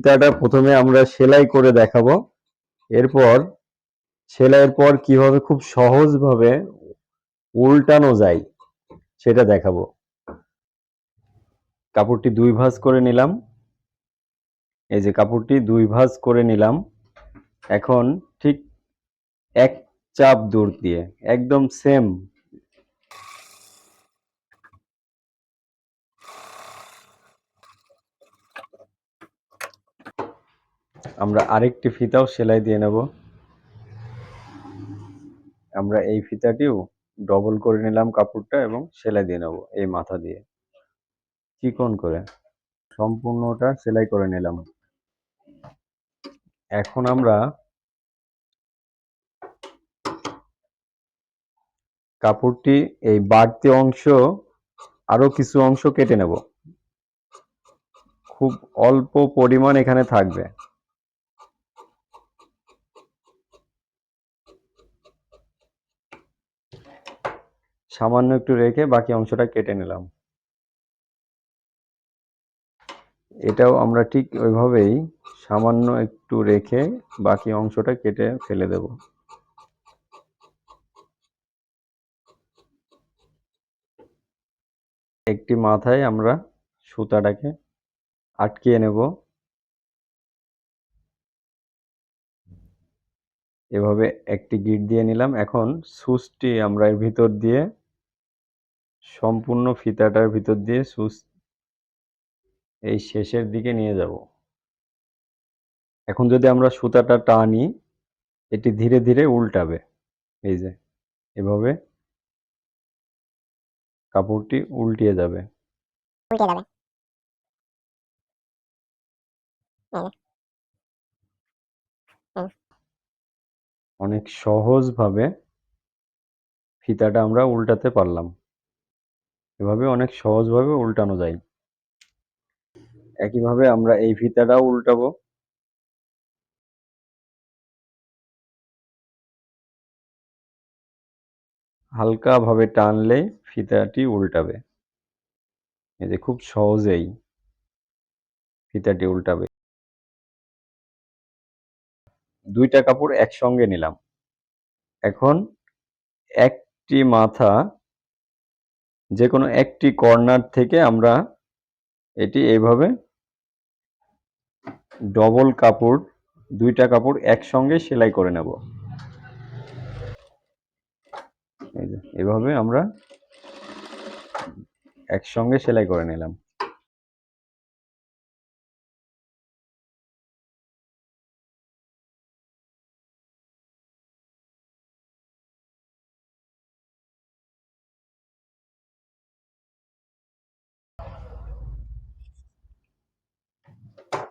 ফিতাটা প্রথমে আমরা সেলাই করে দেখাবো, এরপর সেলাইয়ের পর কিভাবে খুব সহজভাবে উল্টানো যায় সেটা দেখাবো। কাপড়টি 2 ভাঁজ করে নিলাম। এই যে কাপড়টি 2 ভাঁজ করে নিলাম। এখন ঠিক এক চাপ দূর দিয়ে একদম সেম আমরা আরেকটি ফিতাও সেলাই দিয়ে নেব। আমরা এই ফিতাটিও ডবল করে নিলাম কাপড়টা এবং সেলাই দিয়ে নেব এই মাথা দিয়ে চিকন করে সম্পূর্ণটা সেলাই করে নিলাম। এখন আমরা কাপড়টি এই বাড়তি অংশ আরো কিছু অংশ কেটে নেব। খুব অল্প পরিমাণ এখানে থাকবে। সামান্য একটু রেখে বাকি অংশটা কেটে নিলাম। এটাও আমরা ঠিক ওইভাবেই সামান্য একটু রেখে বাকি অংশটা কেটে ফেলে দেব। একটি মাথায় আমরা সুতাটাকে আটকিয়ে নেব। এভাবে একটি গিট দিয়ে নিলাম। এখন সুচটি আমরা এর ভিতর দিয়ে সম্পূর্ণ ফিতাটার ভিতর দিয়ে সুচ এই শেষের দিকে নিয়ে যাব। এখন যদি আমরা সুতাটা টানি এটি ধীরে ধীরে উল্টাবে। এই যে এভাবে কাপড়টি উল্টিয়ে যাবে। অনেক সহজভাবে ফিতাটা আমরা উল্টাতে পারলাম। এভাবে অনেক সহজভাবে উল্টানো যায়। একইভাবে আমরা এই ফিতাটাও উল্টাবো। হালকাভাবে টানলে ফিতাটি উল্টাবে। এই যে খুব সহজেই ফিতাটি উল্টাবে। 2টা কাপড় একসঙ্গে নিলাম। এখন একটি মাথা যেকোনো একটি কর্নার থেকে আমরা এটি এইভাবে ডবল কাপড় 2টা কাপড় একসঙ্গে সেলাই করে নেব। এই যে এভাবে আমরা একসঙ্গে সেলাই করে নিলাম।